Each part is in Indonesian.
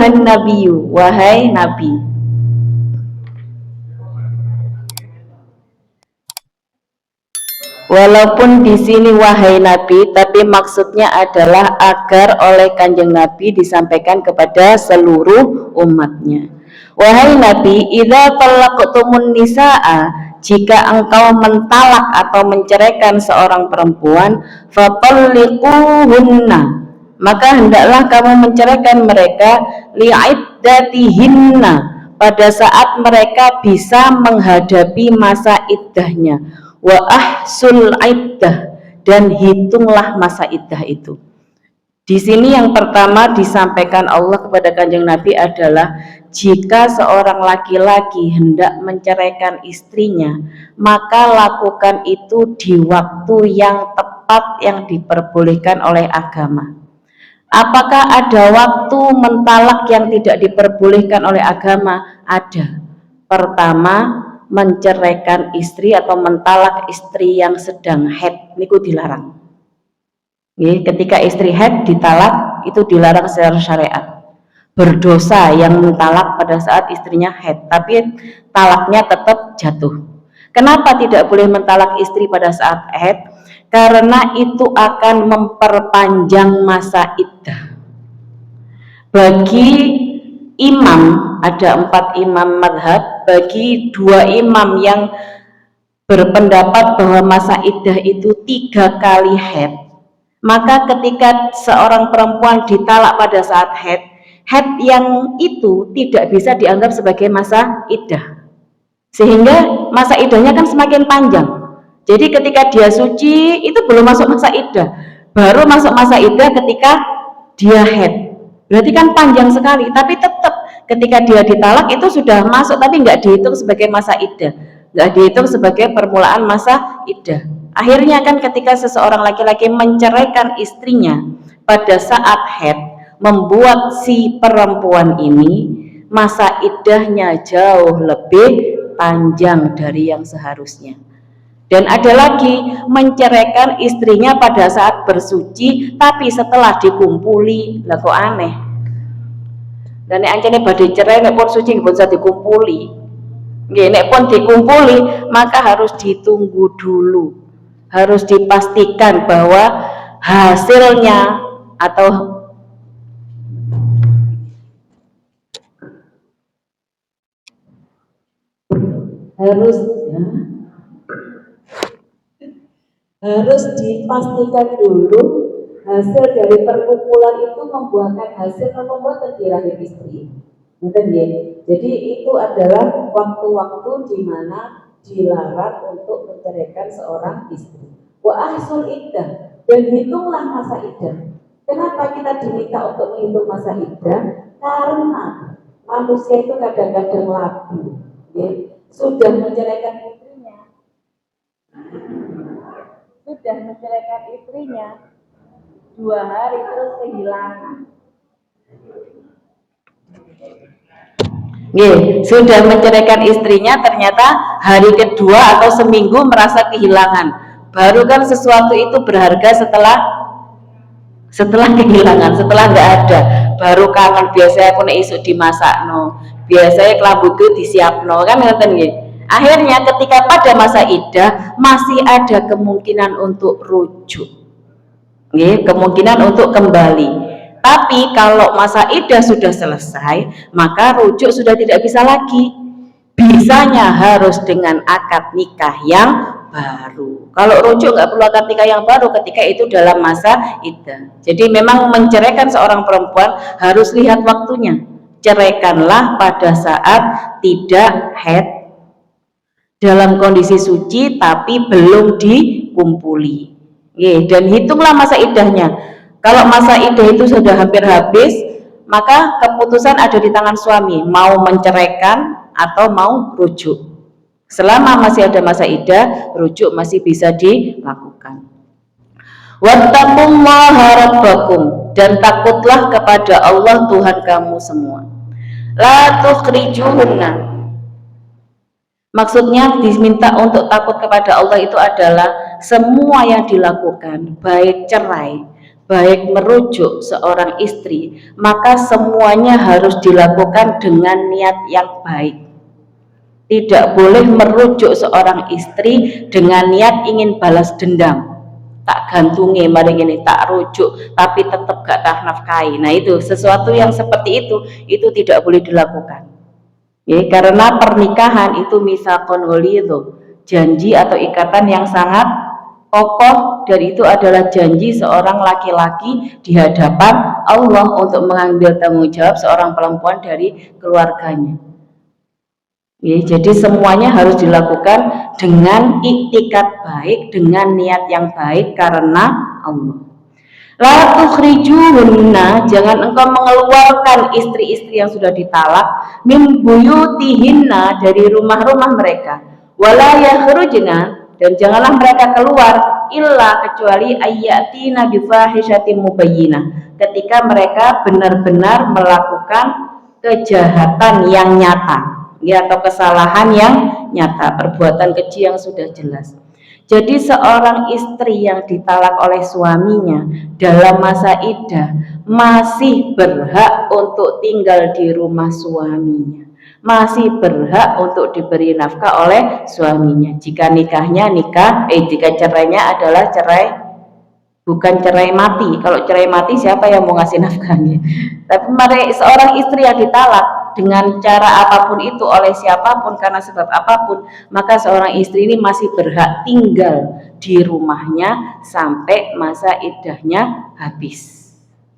ayuhan nabiyyu, wahai nabi. Walaupun di sini wahai nabi, tapi maksudnya adalah agar oleh kanjeng nabi disampaikan kepada seluruh umatnya. Wahai nabi, idza talaqtumun nisaa, jika engkau mentalak atau menceraikan seorang perempuan, fatalliquhunna, maka hendaklah kamu menceraikan mereka li'iddatihinna, pada saat mereka bisa menghadapi masa iddahnya. Wa ahsul iddah, dan hitunglah masa iddah itu. Di sini yang pertama disampaikan Allah kepada kanjeng Nabi adalah jika seorang laki-laki hendak menceraikan istrinya, maka lakukan itu di waktu yang tepat yang diperbolehkan oleh agama. Apakah ada waktu mentalak yang tidak diperbolehkan oleh agama? Ada. Pertama, menceraikan istri atau mentalak istri yang sedang haid, niku dilarang. Ketika istri haid ditalak itu dilarang secara syariat. Berdosa yang mentalak pada saat istrinya haid, tapi talaknya tetap jatuh. Kenapa tidak boleh mentalak istri pada saat haid? Karena itu akan memperpanjang masa iddah. Bagi imam, ada 4 imam madhab, bagi 2 imam yang berpendapat bahwa masa iddah itu 3 kali haid, maka ketika seorang perempuan ditalak pada saat haid yang itu tidak bisa dianggap sebagai masa iddah, sehingga masa iddahnya kan semakin panjang. Jadi ketika dia suci itu belum masuk masa iddah, baru masuk masa iddah ketika dia haid. Berarti kan panjang sekali, tapi tetap ketika dia ditalak itu sudah masuk, tapi nggak dihitung sebagai masa iddah, nggak dihitung sebagai permulaan masa iddah. Akhirnya kan ketika seseorang laki-laki menceraikan istrinya pada saat haid, membuat si perempuan ini masa iddahnya jauh lebih panjang dari yang seharusnya. Dan ada lagi menceraikan istrinya pada saat bersuci, tapi setelah dikumpuli, lah kok aneh. Dan nek ancene badhe cerai nek pun suci nggih bisa dikumpuli. Nggih, nek pun dikumpuli maka harus ditunggu dulu. Harus dipastikan bahwa hasilnya atau harus dipastikan dulu hasil dari perkumpulan itu membuahkan hasil atau membuahkan di rahim istri. Mungkin ya. Jadi itu adalah waktu-waktu di mana dilarang untuk menceraikan seorang istri. Wa ahsul iddah, dan hitunglah masa iddah. Kenapa kita diminta untuk menghitung masa iddah? Karena manusia itu kadang-kadang labil, ya. Sudah menceraikan istrinya 2 hari terus kehilangan. Sudah menceraikan istrinya, ternyata hari kedua atau seminggu merasa kehilangan. Baru kan sesuatu itu berharga setelah kehilangan, setelah nggak ada, baru kangen. Biasanya aku nek isuk dimasakno, biasanya kelambu itu disiapno, kan ngoten nggih. Akhirnya ketika pada masa iddah masih ada kemungkinan untuk rujuk, kemungkinan untuk kembali. Tapi kalau masa iddah sudah selesai, maka rujuk sudah tidak bisa lagi. Bisanya harus dengan akad nikah yang baru. Kalau rujuk nggak perlu akad nikah yang baru ketika itu dalam masa iddah. Jadi memang menceraikan seorang perempuan harus lihat waktunya. Ceraikanlah pada saat tidak haid, dalam kondisi suci tapi belum dikumpuli. Dan hitunglah masa iddahnya. Kalau masa iddah itu sudah hampir habis, maka keputusan ada di tangan suami, mau menceraikan atau mau rujuk. Selama masih ada masa iddah, rujuk masih bisa dilakukan. Wattaqullaha rabbakum, dan takutlah kepada Allah Tuhan kamu semua. La tukhrijuhunna, maksudnya diminta untuk takut kepada Allah itu adalah semua yang dilakukan, baik cerai, baik merujuk seorang istri, maka semuanya harus dilakukan dengan niat yang baik. Tidak boleh merujuk seorang istri dengan niat ingin balas dendam, tak gantungi mari ini tak rujuk tapi tetap gak tak nafkahi. Nah itu sesuatu yang seperti itu tidak boleh dilakukan ya, karena pernikahan itu misakon ghalidho, janji atau ikatan yang sangat kokoh, dan itu adalah janji seorang laki-laki di hadapan Allah untuk mengambil tanggung jawab seorang perempuan dari keluarganya. Ya, jadi semuanya harus dilakukan dengan iktikat baik, dengan niat yang baik karena Allah. La tukhrijuhunna, jangan engkau mengeluarkan istri-istri yang sudah ditalak min buyutihinna, dari rumah-rumah mereka. Wala yakhrujna, dan janganlah mereka keluar illa kecuali ayyatina bifahishatin mubayyinah, ketika mereka benar-benar melakukan kejahatan yang nyata ya, atau kesalahan yang nyata, perbuatan keji yang sudah jelas. Jadi seorang istri yang ditalak oleh suaminya dalam masa iddah masih berhak untuk tinggal di rumah suaminya, masih berhak untuk diberi nafkah oleh suaminya. Jika nikahnya jika cerainya adalah cerai, bukan cerai mati. Kalau cerai mati siapa yang mau ngasih nafkahnya? Tapi seorang istri yang ditalak dengan cara apapun itu oleh siapapun karena sebab apapun, maka seorang istri ini masih berhak tinggal di rumahnya sampai masa iddahnya habis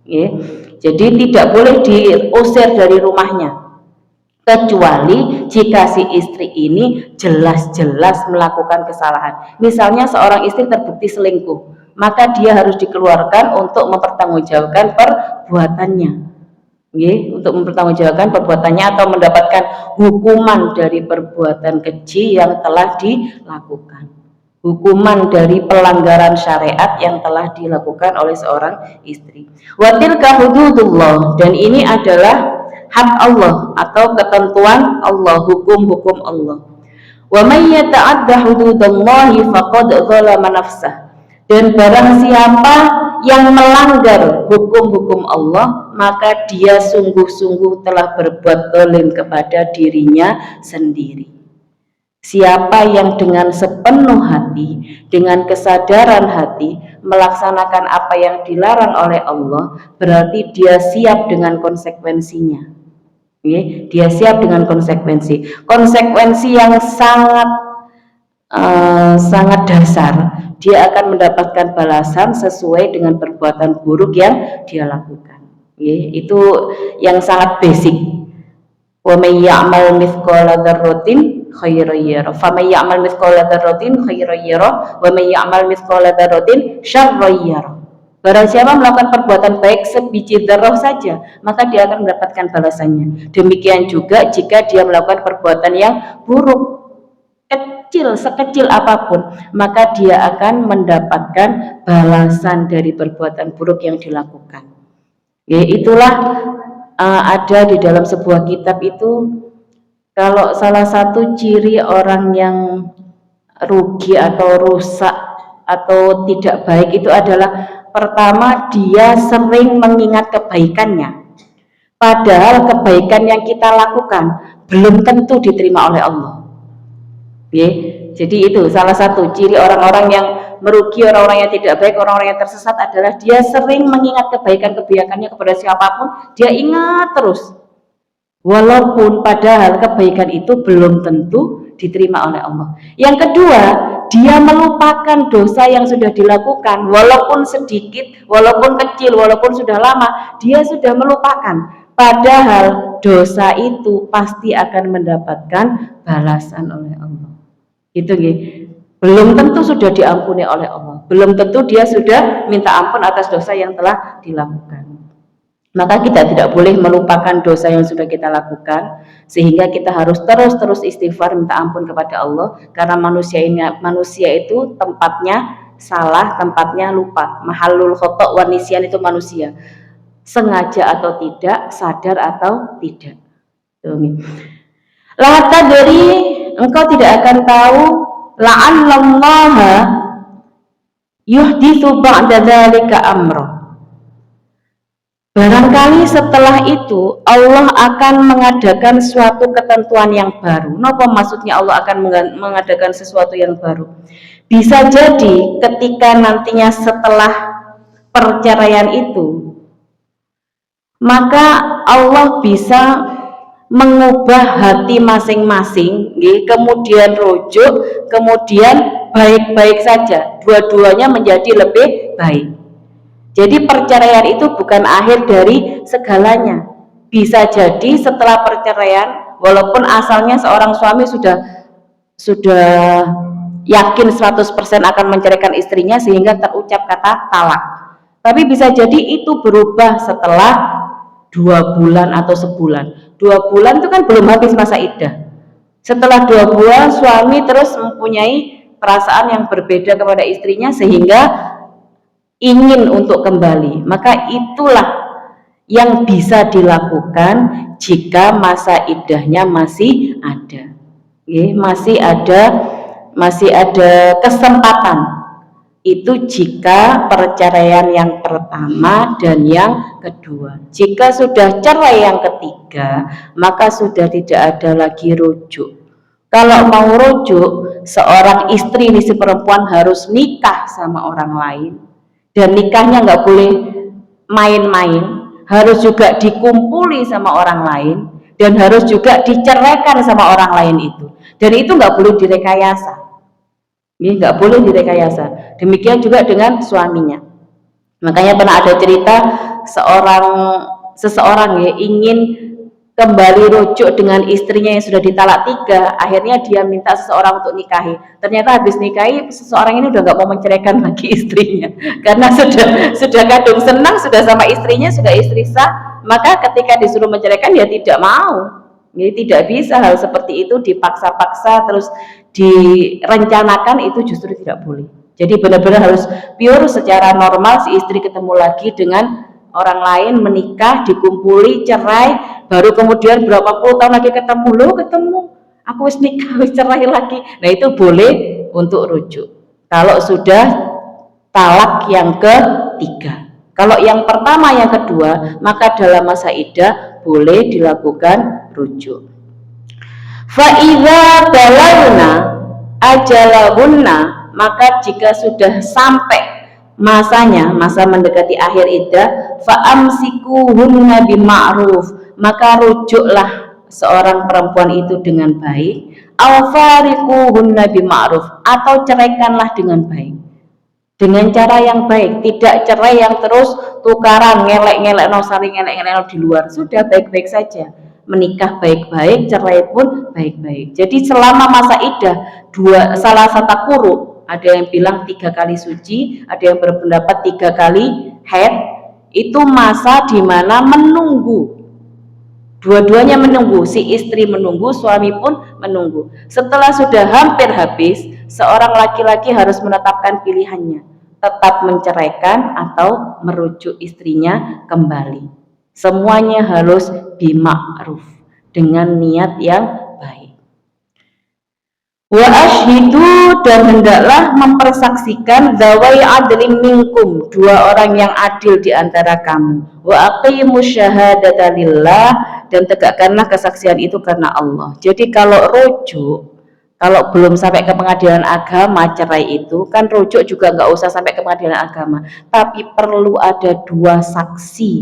ya. Jadi tidak boleh diusir dari rumahnya, kecuali jika si istri ini jelas-jelas melakukan kesalahan. Misalnya seorang istri terbukti selingkuh, maka dia harus dikeluarkan untuk mempertanggungjawabkan perbuatannya. Untuk mempertanggungjawabkan perbuatannya atau mendapatkan hukuman dari perbuatan keji yang telah dilakukan, hukuman dari pelanggaran syariat yang telah dilakukan oleh seorang istri. Wa tilka hududullah, dan ini adalah hak Allah atau ketentuan Allah, hukum-hukum Allah. Wa may yata'adda hududallahi faqad zalama nafsah, dan barang siapa yang melanggar hukum-hukum Allah, maka dia sungguh-sungguh telah berbuat zalim kepada dirinya sendiri. Siapa yang dengan sepenuh hati, dengan kesadaran hati melaksanakan apa yang dilarang oleh Allah, berarti dia siap dengan konsekuensinya. Dia siap dengan konsekuensi yang sangat dasar. Dia akan mendapatkan balasan sesuai dengan perbuatan buruk yang dia lakukan. Itu yang sangat basic. Wa may ya'mal mithqala dzarratin khairan yarah, fa may ya'mal mithqala dzarratin khairan yarah, wa may ya'mal mithqala dzarratin syarran yarah. Barang siapa melakukan perbuatan baik sebiji dzarrah saja, maka dia akan mendapatkan balasannya. Demikian juga jika dia melakukan perbuatan yang buruk, sekecil apapun, maka dia akan mendapatkan balasan dari perbuatan buruk yang dilakukan. Itulah ada di dalam sebuah kitab itu, kalau salah satu ciri orang yang rugi atau rusak atau tidak baik itu adalah, pertama, dia sering mengingat kebaikannya, padahal kebaikan yang kita lakukan belum tentu diterima oleh Allah. Jadi itu salah satu ciri orang-orang yang merugi, orang-orang yang tidak baik, orang-orang yang tersesat adalah dia sering mengingat kebaikan-kebaikannya kepada siapapun, dia ingat terus, walaupun padahal kebaikan itu belum tentu diterima oleh Allah. Yang kedua, dia melupakan dosa yang sudah dilakukan, walaupun sedikit, walaupun kecil, walaupun sudah lama, dia sudah melupakan, padahal dosa itu pasti akan mendapatkan balasan oleh Allah. Itu belum tentu sudah diampuni oleh Allah, belum tentu dia sudah minta ampun atas dosa yang telah dilakukan. Maka kita tidak boleh melupakan dosa yang sudah kita lakukan, sehingga kita harus terus istighfar, minta ampun kepada Allah, karena manusia itu tempatnya salah, tempatnya lupa. Mahallul khata' wa nisyan, itu manusia, sengaja atau tidak, sadar atau tidak. La tadri, engkau tidak akan tahu, la'allallaha yuhditsu ba'da dzalika amra, Barangkali setelah itu Allah akan mengadakan suatu ketentuan yang baru. Napa maksudnya Allah akan mengadakan sesuatu yang baru? Bisa jadi ketika nantinya setelah perceraian itu, maka Allah bisa mengubah hati masing-masing, kemudian rujuk, kemudian baik-baik saja, dua-duanya menjadi lebih baik. Jadi perceraian itu bukan akhir dari segalanya. Bisa jadi setelah perceraian, walaupun asalnya seorang suami sudah yakin 100% akan menceraikan istrinya sehingga terucap kata talak. Tapi bisa jadi itu berubah setelah 2 bulan atau sebulan. 2 bulan itu kan belum habis masa iddah. Setelah 2 bulan suami terus mempunyai perasaan yang berbeda kepada istrinya sehingga ingin untuk kembali, maka itulah yang bisa dilakukan jika masa iddahnya masih ada. Masih ada kesempatan. Itu jika perceraian yang pertama dan yang kedua. Jika sudah cerai yang ketiga, maka sudah tidak ada lagi rujuk. Kalau mau rujuk, seorang istri si perempuan harus nikah sama orang lain, dan nikahnya nggak boleh main-main, harus juga dikumpuli sama orang lain, dan harus juga diceraikan sama orang lain itu. Dan itu nggak boleh direkayasa. Ini nggak boleh direkayasa. Demikian juga dengan suaminya. Makanya pernah ada cerita seseorang ingin kembali rujuk dengan istrinya yang sudah ditalak 3, akhirnya dia minta seseorang untuk nikahi. Ternyata habis nikahi, seseorang ini udah nggak mau menceraikan lagi istrinya, karena sudah kadung senang, sudah sama istrinya, sudah istri sah. Maka ketika disuruh menceraikan, dia tidak mau. Jadi tidak bisa hal seperti itu dipaksa-paksa terus direncanakan, itu justru tidak boleh. Jadi benar-benar harus pure secara normal, si istri ketemu lagi dengan orang lain, menikah, dikumpuli, cerai, baru kemudian berapa puluh tahun lagi ketemu, aku wis nikah, wis cerai lagi. Nah itu boleh untuk rujuk kalau sudah talak yang ketiga. Kalau yang pertama, yang kedua, maka dalam masa iddah boleh dilakukan rujuk. Fa idza balagna ajalahunna, maka jika sudah sampai masanya, masa mendekati akhir iddah, fa'amsikuhunna bima'ruf, maka rujuklah seorang perempuan itu dengan baik, aw fariquhunna bima'ruf, atau ceraikanlah dengan baik, dengan cara yang baik, tidak cerai yang terus tukaran, ngelek-ngelek saling ngelek-ngelek di luar. Sudah baik-baik saja, menikah baik-baik, cerai pun baik-baik. Jadi selama masa iddah, salah satu kuru, ada yang bilang 3 kali suci, ada yang berpendapat 3 kali haid, itu masa dimana menunggu, dua-duanya menunggu, si istri menunggu, suami pun menunggu. Setelah sudah hampir habis, seorang laki-laki harus menetapkan pilihannya, tetap menceraikan atau merujuk istrinya kembali. Semuanya harus bima'ruf, dengan niat yang baik. Wa ashhidu, dan hendaklah mempersaksikan zawai adlin minkum, 2 orang yang adil di antara kamu. Wa aqimus syahadata lillah, dan tegakkanlah kesaksian itu karena Allah. Jadi kalau rujuk, kalau belum sampai ke pengadilan agama, cerai itu kan rujuk juga nggak usah sampai ke pengadilan agama, tapi perlu ada 2 saksi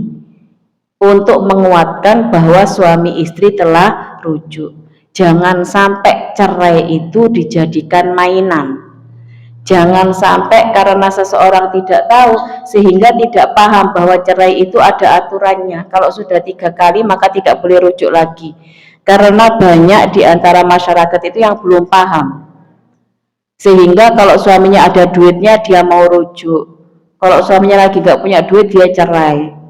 untuk menguatkan bahwa suami istri telah rujuk. Jangan sampai cerai itu dijadikan mainan. Jangan sampai karena seseorang tidak tahu sehingga tidak paham bahwa cerai itu ada aturannya. Kalau sudah 3 kali maka tidak boleh rujuk lagi. Karena banyak di antara masyarakat itu yang belum paham. Sehingga kalau suaminya ada duitnya dia mau rujuk. Kalau suaminya lagi nggak punya duit dia cerai.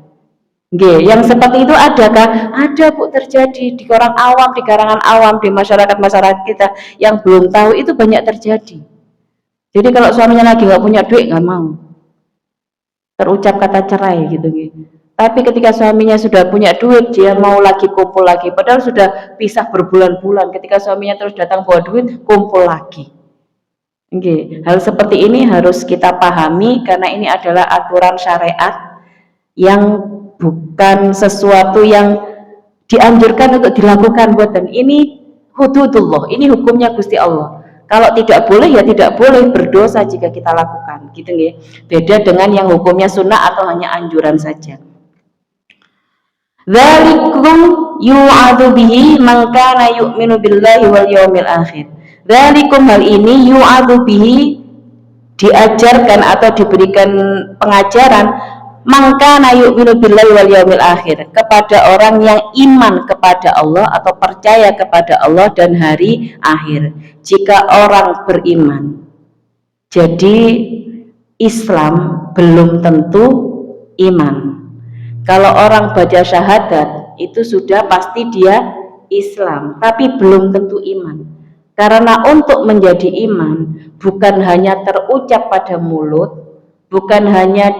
Yang seperti itu adakah? Ada, Bu, terjadi di orang awam, di kalangan awam, di masyarakat kita yang belum tahu, itu banyak terjadi. Jadi kalau suaminya lagi nggak punya duit, nggak mau, terucap kata cerai gitu. Tapi ketika suaminya sudah punya duit, dia mau lagi kumpul lagi, padahal sudah pisah berbulan-bulan. Ketika suaminya terus datang bawa duit, kumpul lagi. Hal seperti ini harus kita pahami karena ini adalah aturan syariat yang bukan sesuatu yang dianjurkan untuk dilakukan. Buatan ini hududullah, ini hukumnya Gusti Allah. Kalau tidak boleh ya tidak boleh, berdosa jika kita lakukan, gitu nggih. Beda dengan yang hukumnya sunnah atau hanya anjuran saja. Dzalikum yu'adzu bihi man kana yu'minu billahi wal yaumil akhir. Dzalikum, hal ini, yu'adzu bihi, diajarkan atau diberikan pengajaran, man kana yu'minu billahi wal yaumil akhir, kepada orang yang iman kepada Allah atau percaya kepada Allah dan hari akhir. Jika orang beriman, jadi Islam belum tentu iman. Kalau orang baca syahadat itu sudah pasti dia Islam, tapi belum tentu iman. Karena untuk menjadi iman bukan hanya terucap pada mulut, bukan hanya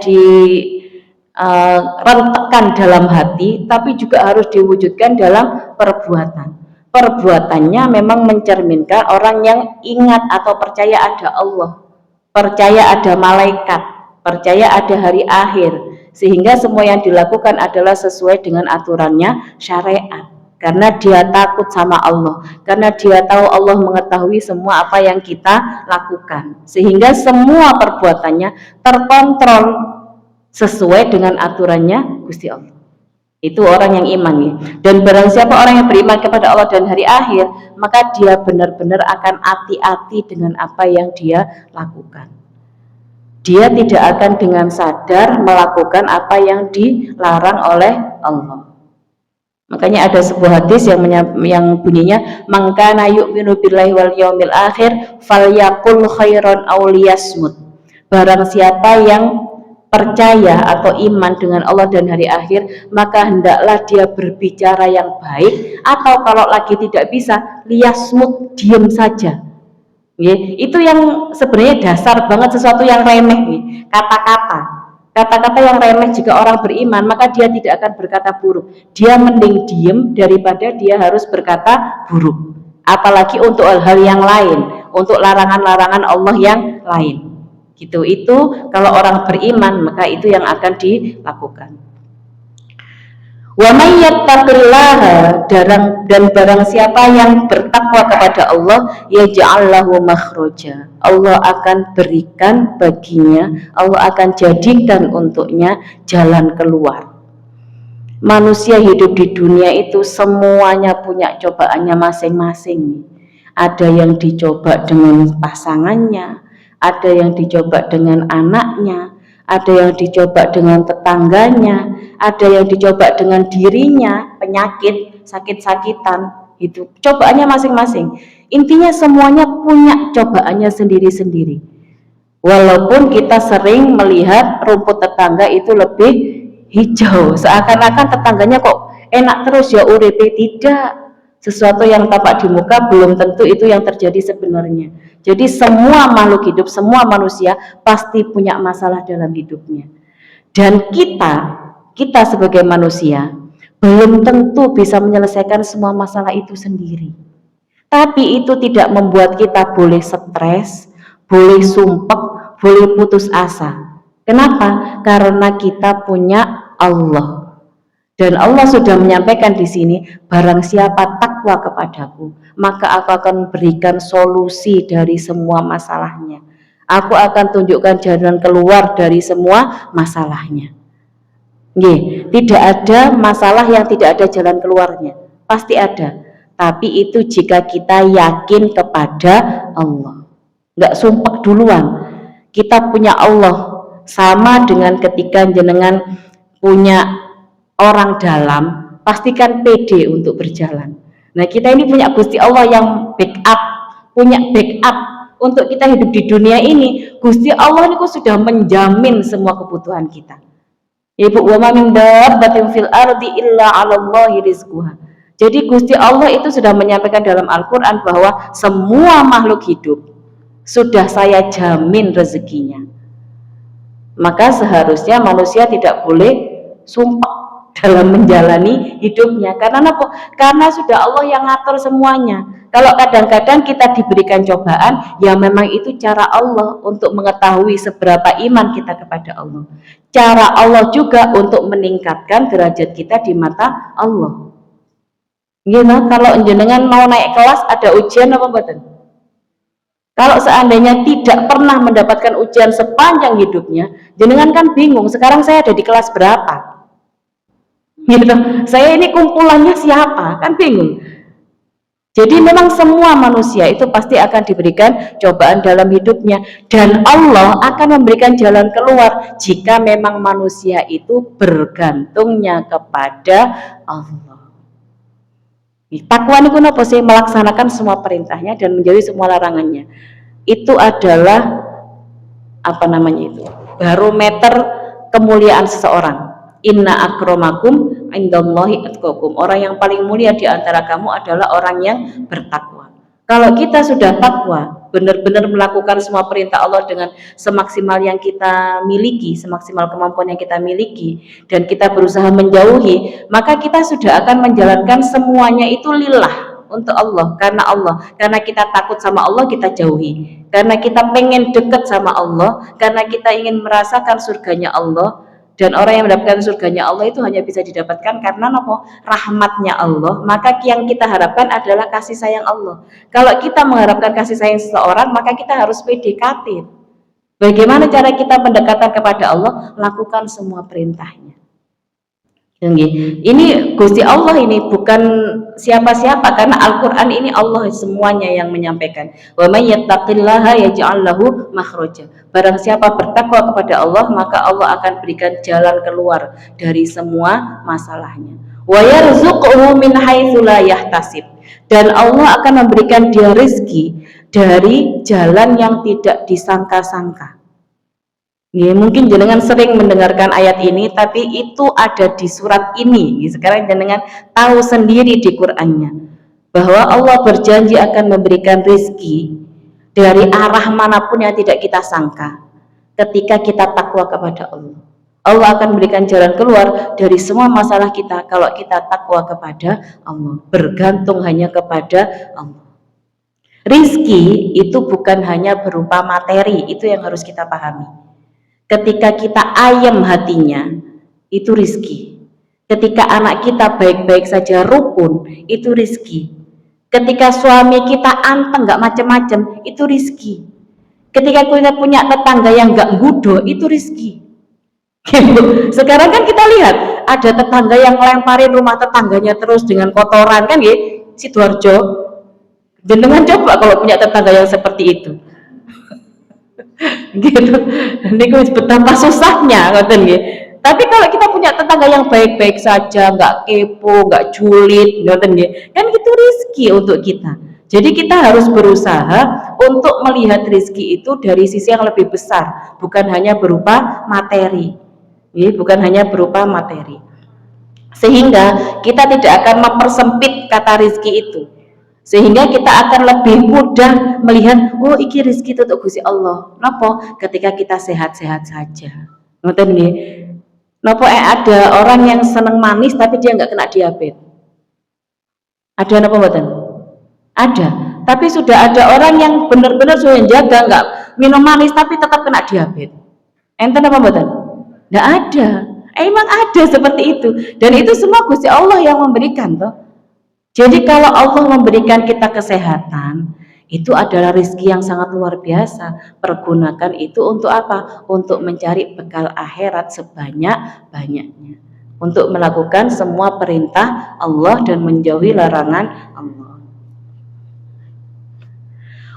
rentekan dalam hati, tapi juga harus diwujudkan dalam perbuatan. Perbuatannya memang mencerminkan orang yang ingat atau percaya ada Allah, percaya ada malaikat, percaya ada hari akhir, sehingga semua yang dilakukan adalah sesuai dengan aturannya syariat, karena dia takut sama Allah, karena dia tahu Allah mengetahui semua apa yang kita lakukan, sehingga semua perbuatannya terkontrol sesuai dengan aturannya Gusti Allah. Itu orang yang iman ya. Dan barang siapa orang yang beriman kepada Allah dan hari akhir, maka dia benar-benar akan hati-hati dengan apa yang dia lakukan. Dia tidak akan dengan sadar melakukan apa yang dilarang oleh Allah. Makanya ada sebuah hadis yang bunyinya, man kana yu'minu billahi wal yaumil akhir falyaqul khairan aw liyasmut. Barang siapa yang percaya atau iman dengan Allah dan hari akhir, maka hendaklah dia berbicara yang baik, atau kalau lagi tidak bisa, liyasmut, diam saja. Itu yang sebenarnya dasar banget, sesuatu yang remeh, kata-kata yang remeh. Jika orang beriman, maka dia tidak akan berkata buruk, dia mending diem daripada dia harus berkata buruk, apalagi untuk hal-hal yang lain, untuk larangan-larangan Allah yang lain gitu. Itu kalau orang beriman, maka itu yang akan dilakukan. Wa may yattaqillaha, dan barang siapa yang bertakwa kepada Allah, yaj'al lahu makhraja, Allah akan berikan baginya, Allah akan jadikan untuknya jalan keluar. Manusia hidup di dunia itu semuanya punya cobaannya masing-masing. Ada yang dicoba dengan pasangannya, ada yang dicoba dengan anaknya, ada yang dicoba dengan tetangganya, ada yang dicoba dengan dirinya, penyakit, sakit-sakitan, itu cobaannya masing-masing. Intinya semuanya punya cobaannya sendiri-sendiri. Walaupun kita sering melihat rumput tetangga itu lebih hijau, seakan-akan tetangganya kok enak terus ya uripe. Tidak, sesuatu yang tampak di muka belum tentu itu yang terjadi sebenarnya. Jadi semua makhluk hidup, semua manusia pasti punya masalah dalam hidupnya. Dan kita sebagai manusia belum tentu bisa menyelesaikan semua masalah itu sendiri. Tapi itu tidak membuat kita boleh stres, boleh sumpek, boleh putus asa. Kenapa? Karena kita punya Allah. Dan Allah sudah menyampaikan di sini, barang siapa takwa kepadaku, maka aku akan berikan solusi dari semua masalahnya. Aku akan tunjukkan jalan keluar dari semua masalahnya. Tidak ada masalah yang tidak ada jalan keluarnya, pasti ada. Tapi itu jika kita yakin kepada Allah, nggak sumpek duluan. Kita punya Allah, sama dengan ketika jenengan punya orang dalam, pastikan pede untuk berjalan. Nah, kita ini punya Gusti Allah yang backup, punya backup untuk kita hidup di dunia ini. Gusti Allah ini sudah menjamin semua kebutuhan kita. Ibu, wa ma min dabbatin fil ardi illa 'alallahi rizquha. Jadi Gusti Allah itu sudah menyampaikan dalam Al-Qur'an bahwa semua makhluk hidup sudah saya jamin rezekinya. Maka seharusnya manusia tidak boleh sumpah, dalam menjalani hidupnya. Karena apa? Karena sudah Allah yang ngatur semuanya. Kalau kadang-kadang kita diberikan cobaan, ya memang itu cara Allah untuk mengetahui seberapa iman kita kepada Allah. Cara Allah juga untuk meningkatkan derajat kita di mata Allah. Gimana kalau jenengan mau naik kelas ada ujian apa betul? Kalau seandainya tidak pernah mendapatkan ujian sepanjang hidupnya, jenengan kan bingung, sekarang saya ada di kelas berapa? Gitu. Saya ini kumpulannya siapa? Kan bingung. Jadi memang semua manusia itu pasti akan diberikan cobaan dalam hidupnya, dan Allah akan memberikan jalan keluar jika memang manusia itu bergantungnya kepada Allah. Takwa niku napa sih? Melaksanakan semua perintahnya dan menjauhi semua larangannya. Itu adalah apa namanya itu? Barometer kemuliaan seseorang. Inna akramakum indallahi atqakum. Orang yang paling mulia di antara kamu adalah orang yang bertakwa. Kalau kita sudah takwa, benar-benar melakukan semua perintah Allah dengan semaksimal yang kita miliki, semaksimal kemampuan yang kita miliki, dan kita berusaha menjauhi, maka kita sudah akan menjalankan semuanya itu lillah, untuk Allah, karena kita takut sama Allah kita jauhi, karena kita pengen dekat sama Allah, karena kita ingin merasakan surganya Allah. Dan orang yang mendapatkan surganya Allah itu hanya bisa didapatkan karena apa? Rahmatnya Allah. Maka yang kita harapkan adalah kasih sayang Allah. Kalau kita mengharapkan kasih sayang seseorang, maka kita harus PDKT. Bagaimana cara kita pendekatan kepada Allah? Lakukan semua perintahnya. Ini Gusti Allah, ini bukan siapa-siapa, karena Al-Quran ini Allah semuanya yang menyampaikan. Wa may yattaqillaha yaj'al lahu makhraja. Barang siapa bertakwa kepada Allah, maka Allah akan berikan jalan keluar dari semua masalahnya. Wa yarzuqhu min haitsu la yahtasib. Dan Allah akan memberikan dia rezeki dari jalan yang tidak disangka-sangka. Ya, mungkin jenengan sering mendengarkan ayat ini, tapi itu ada di surat ini. Sekarang jenengan tahu sendiri di Qur'annya bahwa Allah berjanji akan memberikan rezeki dari arah manapun yang tidak kita sangka ketika kita takwa kepada Allah. Allah akan memberikan jalan keluar dari semua masalah kita kalau kita takwa kepada Allah, bergantung hanya kepada Allah. Rizki itu bukan hanya berupa materi, itu yang harus kita pahami. Ketika kita ayem hatinya, itu rizki. Ketika anak kita baik-baik saja, rukun, itu rizki. Ketika suami kita anteng, gak macem-macem, itu rizki. Ketika kita punya tetangga yang gak gudo, itu rizki. Sekarang kan kita lihat, ada tetangga yang lemparin rumah tetangganya terus dengan kotoran, kan ya, Sidoarjo. Jenengan coba kalau punya tetangga yang seperti itu. Gitu. Niku betapa susahnya ngoten nggih. Tapi kalau kita punya tetangga yang baik-baik saja, nggak kepo, nggak julid, ngoten nggih, kan itu rezeki untuk kita. Jadi kita harus berusaha untuk melihat rezeki itu dari sisi yang lebih besar, bukan hanya berupa materi. Bukan hanya berupa materi. Sehingga kita tidak akan mempersempit kata rezeki itu. Sehingga kita akan lebih mudah melihat, oh iki rezeki itu Gusti Allah. Napa? Ketika kita sehat-sehat saja. Ngoten nggih. Napa ada orang yang seneng manis tapi dia nggak kena diabetes? Ada napa mboten? Ada. Tapi sudah ada orang yang benar-benar sudah jaga nggak minum manis tapi tetap kena diabetes. Enten apa mboten? Nggak ada. Emang ada seperti itu. Dan itu semua Gusti Allah yang memberikan toh. Jadi kalau Allah memberikan kita kesehatan, itu adalah rezeki yang sangat luar biasa. Pergunakan itu untuk apa? Untuk mencari bekal akhirat sebanyak-banyaknya. Untuk melakukan semua perintah Allah dan menjauhi larangan Allah.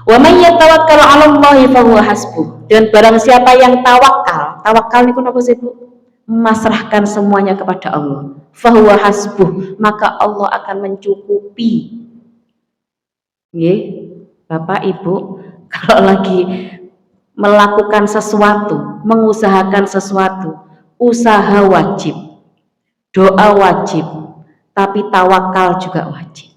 Wa may yatawakkal 'ala Allahi fahuwa hasbuh. Dan barang siapa yang tawakal niku napa sih Bu? Memasrahkan semuanya kepada Allah, fahuwa hasbuh, maka Allah akan mencukupi. Bapak Ibu, kalau lagi melakukan sesuatu, mengusahakan sesuatu, usaha wajib, doa wajib, tapi tawakal juga wajib.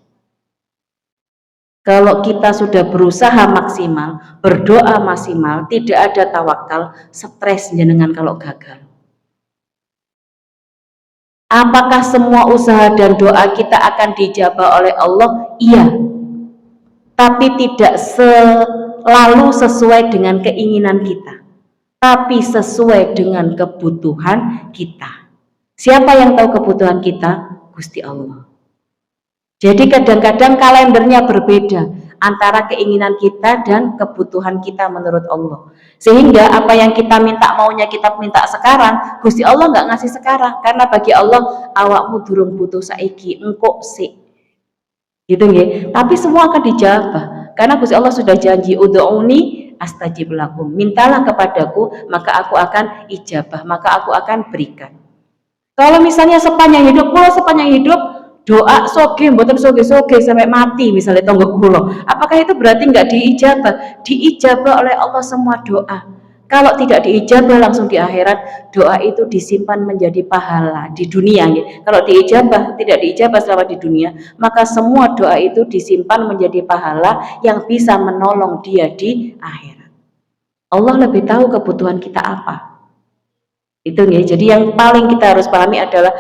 Kalau kita sudah berusaha maksimal, berdoa maksimal, tidak ada tawakal, stres jenengan kalau gagal. Apakah semua usaha dan doa kita akan dijabah oleh Allah? Iya, tapi tidak selalu sesuai dengan keinginan kita, tapi sesuai dengan kebutuhan kita. Siapa yang tahu kebutuhan kita? Gusti Allah. Jadi kadang-kadang kalendernya berbeda antara keinginan kita dan kebutuhan kita menurut Allah. Sehingga apa yang kita minta maunya kita minta sekarang, Gusti Allah nggak ngasih sekarang. Karena bagi Allah, awakmu durung butuh saiki, engkau sik. Gitu nggih. Tapi semua akan dijawab. Karena Gusti Allah sudah janji, ud'uni astajib lakum. Mintalah kepadaku, maka aku akan ijabah, maka aku akan berikan. Kalau misalnya sepanjang hidup doa soge mboten soge sampai mati misalnya tonggo kula, apakah itu berarti nggak diijabah? Diijabah oleh Allah semua doa. Kalau tidak diijabah langsung di akhirat, doa itu disimpan menjadi pahala di dunia ya. Kalau diijabah, tidak diijabah selama di dunia, maka semua doa itu disimpan menjadi pahala yang bisa menolong dia di akhirat. Allah lebih tahu kebutuhan kita apa. Itu ya. Jadi yang paling kita harus pahami adalah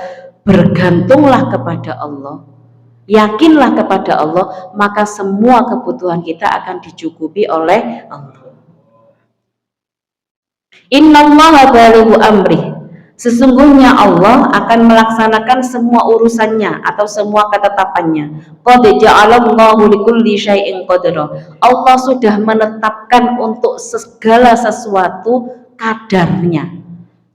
bergantunglah kepada Allah, yakinlah kepada Allah, maka semua kebutuhan kita akan dicukupi oleh Allah. Innallaha balighu amri, sesungguhnya Allah akan melaksanakan semua urusannya atau semua ketetapannya. Qad ja'alallahu likulli syai'in qadra, Allah sudah menetapkan untuk segala sesuatu kadarnya.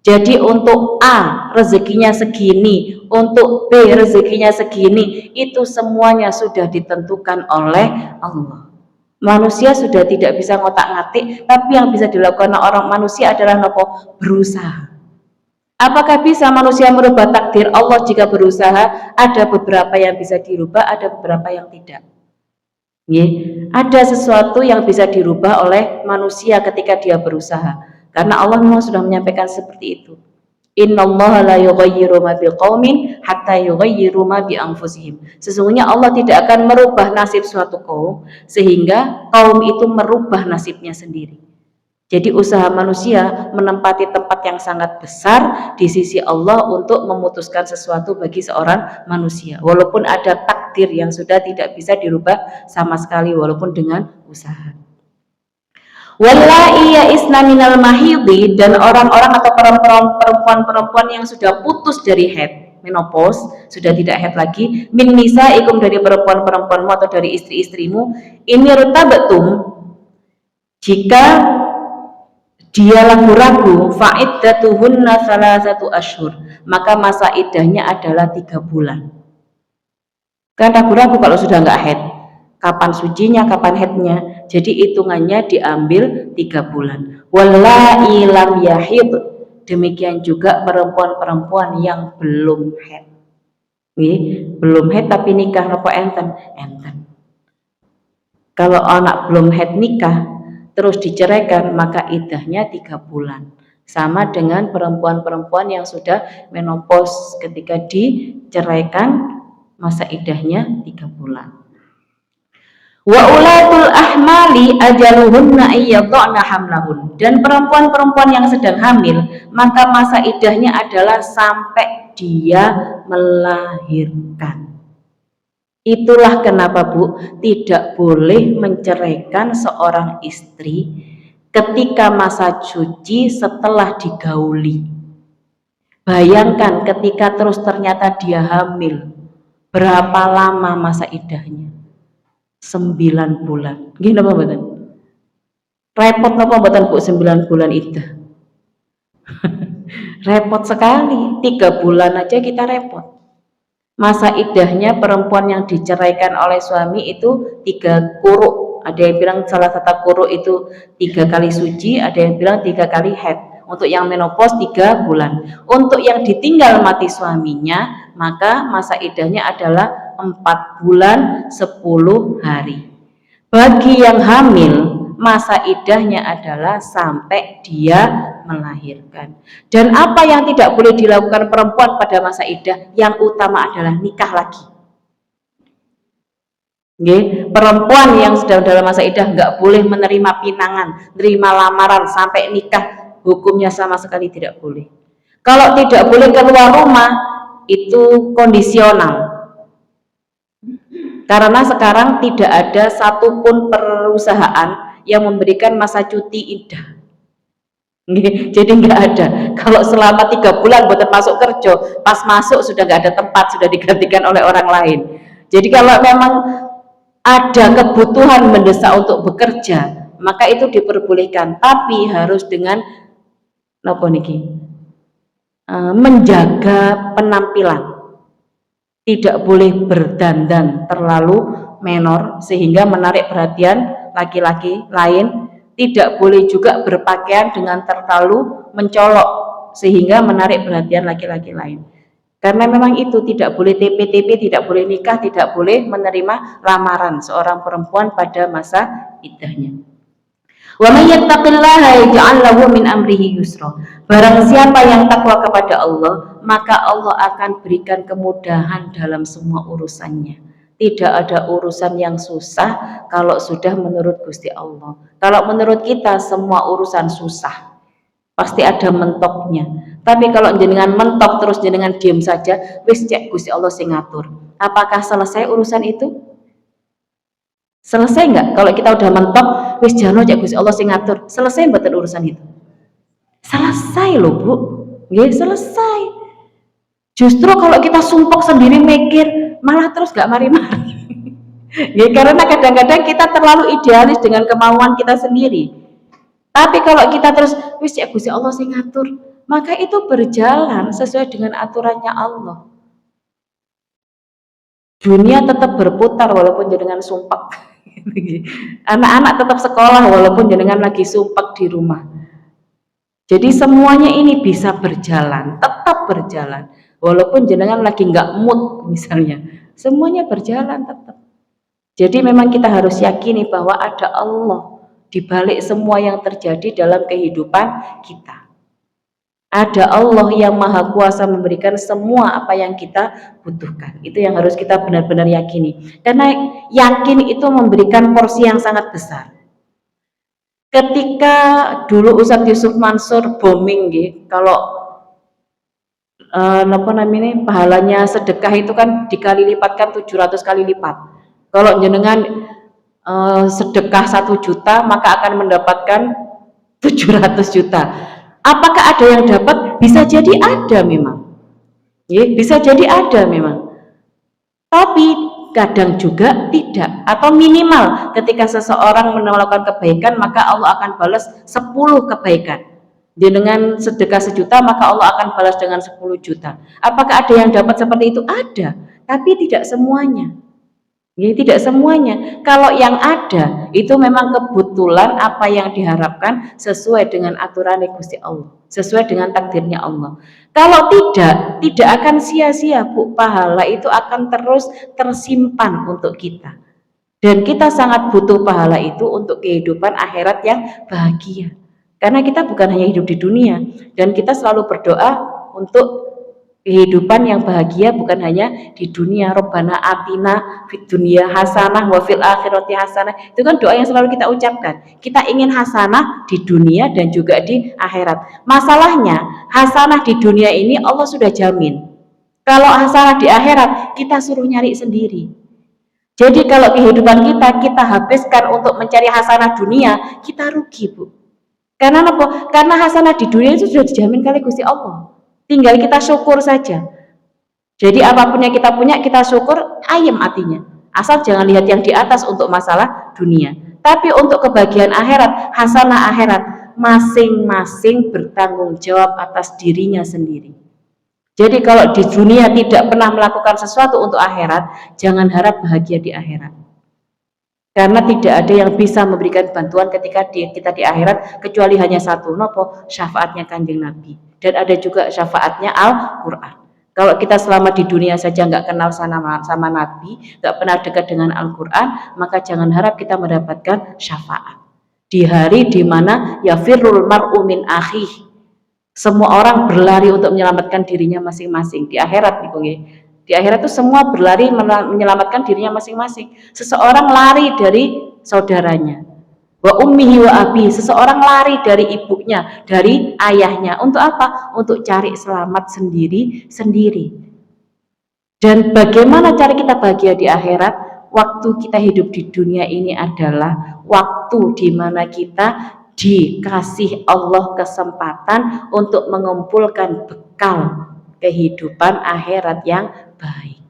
Jadi untuk A rezekinya segini, untuk B rezekinya segini, itu semuanya sudah ditentukan oleh Allah. Manusia sudah tidak bisa ngotak-ngatik, tapi yang bisa dilakukan orang manusia adalah nopo? Berusaha. Apakah bisa manusia merubah takdir Allah jika berusaha? Ada beberapa yang bisa dirubah, ada beberapa yang tidak. Ada sesuatu yang bisa dirubah oleh manusia ketika dia berusaha. Karena Allah memang sudah menyampaikan seperti itu. Innallaha la yughayyiru ma biqaumin hatta yughayyiru ma bi anfusihim. Sesungguhnya Allah tidak akan merubah nasib suatu kaum sehingga kaum itu merubah nasibnya sendiri. Jadi usaha manusia menempati tempat yang sangat besar di sisi Allah untuk memutuskan sesuatu bagi seorang manusia. Walaupun ada takdir yang sudah tidak bisa dirubah sama sekali walaupun dengan usaha. Wallahi ya'isna minal mahidhi, dan orang-orang atau perempuan-perempuan yang sudah putus dari haid, menopause, sudah tidak haid lagi, min nisaikum, dari perempuan-perempuanmu atau dari istri-istrimu, ini rutabatum, jika dia ragu-ragu, fa'iddatuhunna salasatu ashhur, maka masa iddahnya adalah 3 bulan. Kan ragu-ragu kalau sudah nggak haid, kapan sucinya, kapan haidnya. Jadi hitungannya diambil 3 bulan. Wallahi lam yahid, demikian juga perempuan-perempuan yang belum haid. Belum haid tapi nikah nopo enten. Kalau anak belum haid nikah terus diceraikan, maka iddahnya 3 bulan. Sama dengan perempuan-perempuan yang sudah menopause, ketika diceraikan masa iddahnya 3 bulan. Wa ulatul ahmali ajaluhunna ayyadhna hamlahun, dan perempuan-perempuan yang sedang hamil maka masa iddahnya adalah sampai dia melahirkan. Itulah kenapa Bu, tidak boleh menceraikan seorang istri ketika masa suci setelah digauli. Bayangkan ketika terus ternyata dia hamil, berapa lama masa iddahnya? 9 bulan. Gini apa mboten? Repot napa mboten Bu 9 bulan iddah? Repot sekali. 3 bulan aja kita repot. Masa iddahnya perempuan yang diceraikan oleh suami itu 3 quru. Ada yang bilang salah satu quru itu 3 kali suci, ada yang bilang 3 kali haid. Untuk yang menopause 3 bulan. Untuk yang ditinggal mati suaminya, maka masa iddahnya adalah 4 bulan 10 hari. Bagi yang hamil, masa iddahnya adalah sampai dia melahirkan. Dan apa yang tidak boleh dilakukan perempuan pada masa iddah? Yang utama adalah nikah lagi. Perempuan yang sedang dalam masa iddah nggak boleh menerima pinangan, menerima lamaran sampai nikah, hukumnya sama sekali tidak boleh. Kalau tidak boleh keluar rumah, itu kondisional. Karena sekarang tidak ada satupun perusahaan yang memberikan masa cuti iddah. Jadi nggak ada. Kalau selama 3 bulan buatan masuk kerja, pas masuk sudah nggak ada tempat, sudah digantikan oleh orang lain. Jadi kalau memang ada kebutuhan mendesak untuk bekerja, maka itu diperbolehkan, tapi harus dengan menjaga penampilan. Tidak boleh berdandan terlalu menor sehingga menarik perhatian laki-laki lain. Tidak boleh juga berpakaian dengan terlalu mencolok sehingga menarik perhatian laki-laki lain. Karena memang itu tidak boleh TP-TP, tidak boleh nikah, tidak boleh menerima lamaran seorang perempuan pada masa iddahnya. Wa may yattaqillaha yaj'al lahu min amrihi yusra. Barang siapa yang takwa kepada Allah, maka Allah akan berikan kemudahan dalam semua urusannya. Tidak ada urusan yang susah kalau sudah menurut Gusti Allah. Kalau menurut kita semua urusan susah, pasti ada mentoknya. Tapi kalau jenengan mentok terus jenengan diam saja, wis cek Gusti Allah sing ngatur. Apakah selesai urusan itu? Selesai nggak? Kalau kita udah mentok, wis jano cek Gusti Allah sing ngatur. Selesai mboten urusan itu? Selesai loh Bu. Nggih, selesai. Justru kalau kita sumpok sendiri mikir, malah terus gak mari-mari. Ya, karena kadang-kadang kita terlalu idealis dengan kemauan kita sendiri. Tapi kalau kita terus wis ya Gusti Allah sing ngatur, maka itu berjalan sesuai dengan aturannya Allah. Dunia tetap berputar walaupun jenengan sumpek. Anak-anak tetap sekolah walaupun jenengan lagi sumpek di rumah. Jadi semuanya ini bisa berjalan, tetap berjalan. Walaupun jenengan lagi nggak mood misalnya, semuanya berjalan tetap. Jadi memang kita harus yakini bahwa ada Allah di balik semua yang terjadi dalam kehidupan kita. Ada Allah yang maha kuasa memberikan semua apa yang kita butuhkan. Itu yang harus kita benar-benar yakini. Karena yakin itu memberikan porsi yang sangat besar. Ketika dulu Ustadz Yusuf Mansur booming gitu, kalau pahalanya sedekah itu kan dikali lipatkan 700 kali lipat. Kalau jenengan sedekah 1 juta maka akan mendapatkan 700 juta. Apakah ada yang dapat? Bisa jadi ada memang. Ya, bisa jadi ada memang. Tapi kadang juga tidak, atau minimal ketika seseorang melakukan kebaikan maka Allah akan balas 10 kebaikan. Dengan sedekah 1 juta maka Allah akan balas dengan 10 juta. Apakah ada yang dapat seperti itu? Ada, tapi tidak semuanya. Ya, tidak semuanya. Kalau yang ada itu memang kebetulan apa yang diharapkan sesuai dengan aturan Gusti Allah, sesuai dengan takdirnya Allah. Kalau tidak akan sia-sia Bu. Pahala itu akan terus tersimpan untuk kita. Dan kita sangat butuh pahala itu untuk kehidupan akhirat yang bahagia. Karena kita bukan hanya hidup di dunia, dan kita selalu berdoa untuk kehidupan yang bahagia bukan hanya di dunia. Robbana atina fid dunya hasanah wa fil akhirati hasanah. Itu kan doa yang selalu kita ucapkan. Kita ingin hasanah di dunia dan juga di akhirat. Masalahnya, hasanah di dunia ini Allah sudah jamin. Kalau hasanah di akhirat, kita suruh nyari sendiri. Jadi kalau kehidupan kita habiskan untuk mencari hasanah dunia, kita rugi Bu. Karena apa? Karena hasanah di dunia itu sudah dijamin kali Gusti Allah. Tinggal kita syukur saja. Jadi apapun yang kita punya, kita syukur, ayem hatinya. Asal jangan lihat yang di atas untuk masalah dunia. Tapi untuk kebahagiaan akhirat, hasanah akhirat, masing-masing bertanggung jawab atas dirinya sendiri. Jadi kalau di dunia tidak pernah melakukan sesuatu untuk akhirat, jangan harap bahagia di akhirat. Karena tidak ada yang bisa memberikan bantuan ketika kita di akhirat kecuali hanya satu, nopo, syafaatnya Kanjeng Nabi. Dan ada juga syafaatnya Al-Quran. Kalau kita selama di dunia saja nggak kenal sama Nabi, nggak pernah dekat dengan Al-Quran, maka jangan harap kita mendapatkan syafaat. Di hari dimana yafirrul mar'u min akhih, semua orang berlari untuk menyelamatkan dirinya masing-masing. Di akhirat nih, di akhirat itu semua berlari menyelamatkan dirinya masing-masing. Seseorang lari dari saudaranya. Wa ummihi wa abi, seseorang lari dari ibunya, dari ayahnya. Untuk apa? Untuk cari selamat sendiri-sendiri. Dan bagaimana cara kita bahagia di akhirat? Waktu kita hidup di dunia ini adalah waktu di mana kita dikasih Allah kesempatan untuk mengumpulkan bekal kehidupan akhirat yang baik.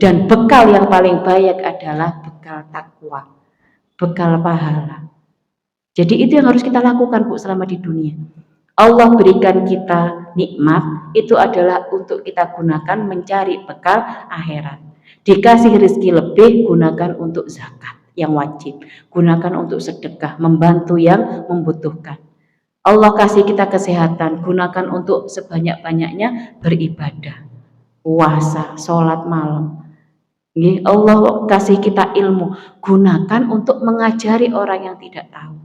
Dan bekal yang paling baik adalah bekal takwa, bekal pahala. Jadi itu yang harus kita lakukan Bu selama di dunia. Allah berikan kita nikmat, itu adalah untuk kita gunakan mencari bekal akhirat. Dikasih rezeki lebih, gunakan untuk zakat yang wajib, gunakan untuk sedekah, membantu yang membutuhkan. Allah kasih kita kesehatan, gunakan untuk sebanyak-banyaknya beribadah, puasa, sholat malam. Allah kasih kita ilmu, gunakan untuk mengajari orang yang tidak tahu.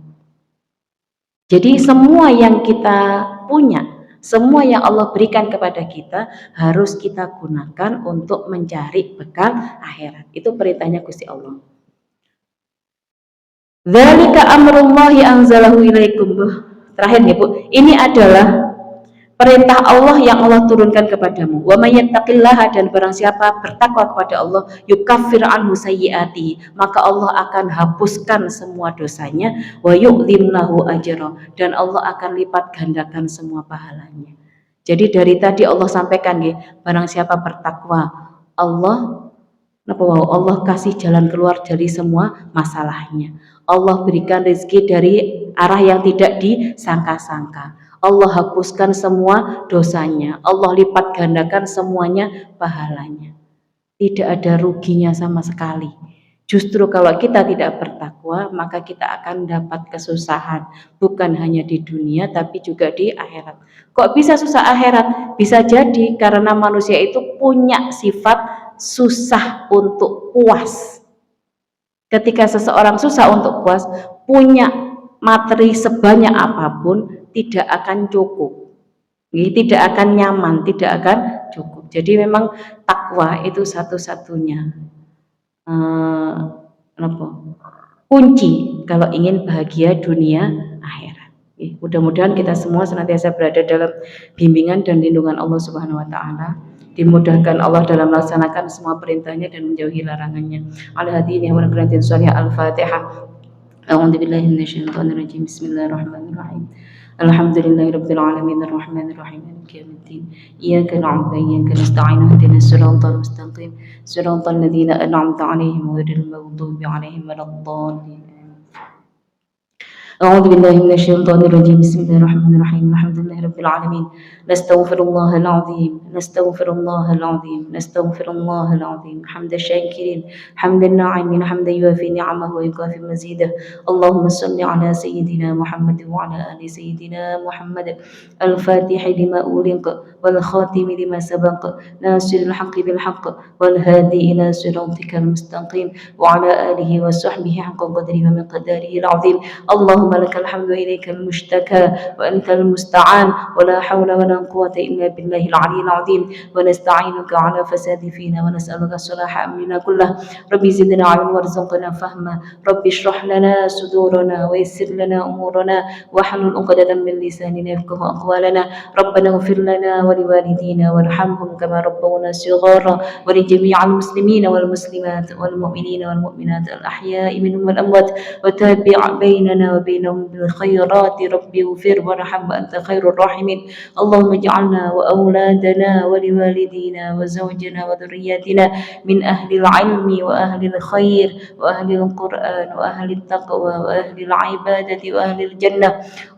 Jadi semua yang kita punya, semua yang Allah berikan kepada kita harus kita gunakan untuk mencari bekal akhirat. Itu perintahnya Gusti Allah. Dzalika amrullahi anzalahu ilaikum. Terakhir nih Bu, ini adalah perintah Allah yang Allah turunkan kepadamu. Wa may yattaqillaha, dan barang siapa bertakwa kepada Allah, yukaffir anhu sayyiati, maka Allah akan hapuskan semua dosanya, wa yu'dhim lahu ajra, dan Allah akan lipat gandakan semua pahalanya. Jadi dari tadi Allah sampaikan nggih, barang siapa bertakwa, Allah kasih jalan keluar dari semua masalahnya. Allah berikan rezeki dari arah yang tidak disangka-sangka. Allah hapuskan semua dosanya. Allah lipat gandakan semuanya pahalanya. Tidak ada ruginya sama sekali. Justru kalau kita tidak bertakwa, maka kita akan dapat kesusahan. Bukan hanya di dunia, tapi juga di akhirat. Kok bisa susah akhirat? Bisa jadi karena manusia itu punya sifat susah untuk puas. Ketika seseorang susah untuk puas, punya materi sebanyak apapun tidak akan cukup, tidak akan nyaman, tidak akan cukup. Jadi memang takwa itu satu-satunya kunci kalau ingin bahagia dunia akhirat. Mudah-mudahan kita semua senantiasa berada dalam bimbingan dan lindungan Allah Subhanahu wa taala. Dimudahkan Allah dalam melaksanakan semua perintahnya dan menjauhi larangannya. Al-Hadini wa al-Qur'an Salih Al-Fatihah. A'udzu billahi minasyaitonir rajim. Bismillahirrahmanirrahim. Alhamdulillahirabbil alamin arrahmanir rahim maliki yaumiddin. Iyyaka na'budu wa iyyaka nasta'in. Ihdinas siratal mustaqim. Siratal ladzina an'amta 'alaihim ghairil maghdubi 'alaihim waladdallin. أعوذ بالله من الشيطان الرجيم بسم الله الرحمن الرحيم الحمد لله رب العالمين نستغفر الله العظيم نستغفر الله العظيم نستغفر الله العظيم حمد الشاكرين حمد الناعمين حمدا يوافي نعمه ويكافي مزيده اللهم صل على سيدنا محمد وعلى آل سيدنا محمد الفاتح لما أغلق والخاتم لما سبق ناصر الحق بالحق والهادي إلى صراطك المستقيم وعلى آله وصحبه حق قدره ومقداره العظيم اللهم لك الحمد وإليك المشتكى وأنت المستعان ولا حول ولا قوة إلا بالله العلي العظيم ونستعينك على فساد فينا ونسألك صلاح أمرنا كله ربي زدنا علما وارزقنا فهما ربي اشرح لنا صدورنا ويسر لنا أمورنا واحلل عقدة من لساننا يفقه أقوالنا ربنا اغفر لنا ولوالدينا وارحمهم كما ربونا صغارا ولجميع المسلمين والمسلمات والمؤمنين والمؤمنات الأحياء منهم والأموات وتابع بيننا وبينهم بالخيرات ربي اغفر وارحم وأنت خير الراحمين اللهم اجعلنا وأولادنا ولوالدينا وزوجنا وذرياتنا من أهل العلم وأهل الخير وأهل القرآن وأهل التقوى وأهل العبادة وأهل الجنة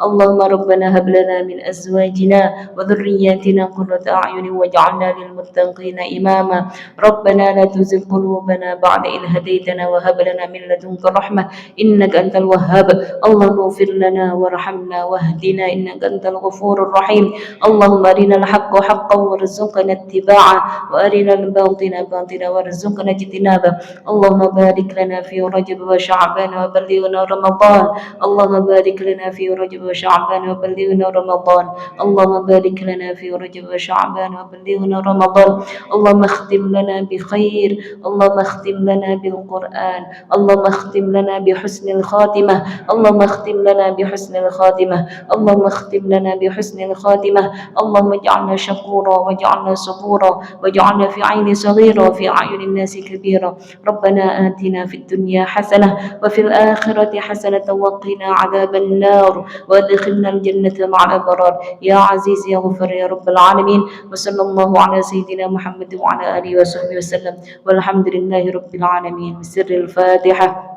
اللهم ربنا هب لنا من أزواجنا وذرياتنا قرة أعين واجعلنا للمتقين إماما ربنا لا تزغ قلوبنا بعد إذ هديتنا وهب لنا من لدنك رحمة إنك أنت الوهاب اللهم اغفر لنا وارحمنا واهدنا إنك أنت الغفور الرحيم اللهم أرنا الحق حقا وارزقنا اتباعه وأرنا الباطل باطلا وارزقنا اجتنابه اللهم بارك لنا في رجب وشعبان وبلغنا رمضان اللهم بارك لنا في رجب وشعبان وبلغنا رمضان اللهم بارك لنا في رجب وشعبان وبلغنا رمضان اللهم اختم لنا بخير اللهم اختم لنا بالقرآن اللهم اختم لنا بحسن الخاتمة اللهم اختم اختم لنا بحسن الخاتمة، اللهم اختم لنا بحسن الخاتمة، اللهم اجعلنا شكورا واجعلنا صبورا واجعلنا في عين صغيرة وفي أعين الناس كبيرا. ربنا آتنا في الدنيا حسنة وفي الآخرة حسنة وقنا عذاب النار وادخلنا الجنة مع الأبرار يا عزيز يا غفر يا رب العالمين. وصلى الله على سيدنا محمد وعلى آله وصحبه وسلم والحمد لله رب العالمين. بسر الفاتحة.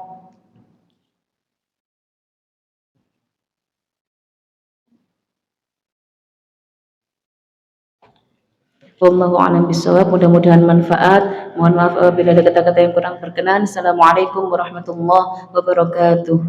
Wallahu a'lam bishawab. Mudah-mudahan manfaat. Mohon maaf apabila ada kata-kata yang kurang berkenan. Assalamualaikum warahmatullahi wabarakatuh.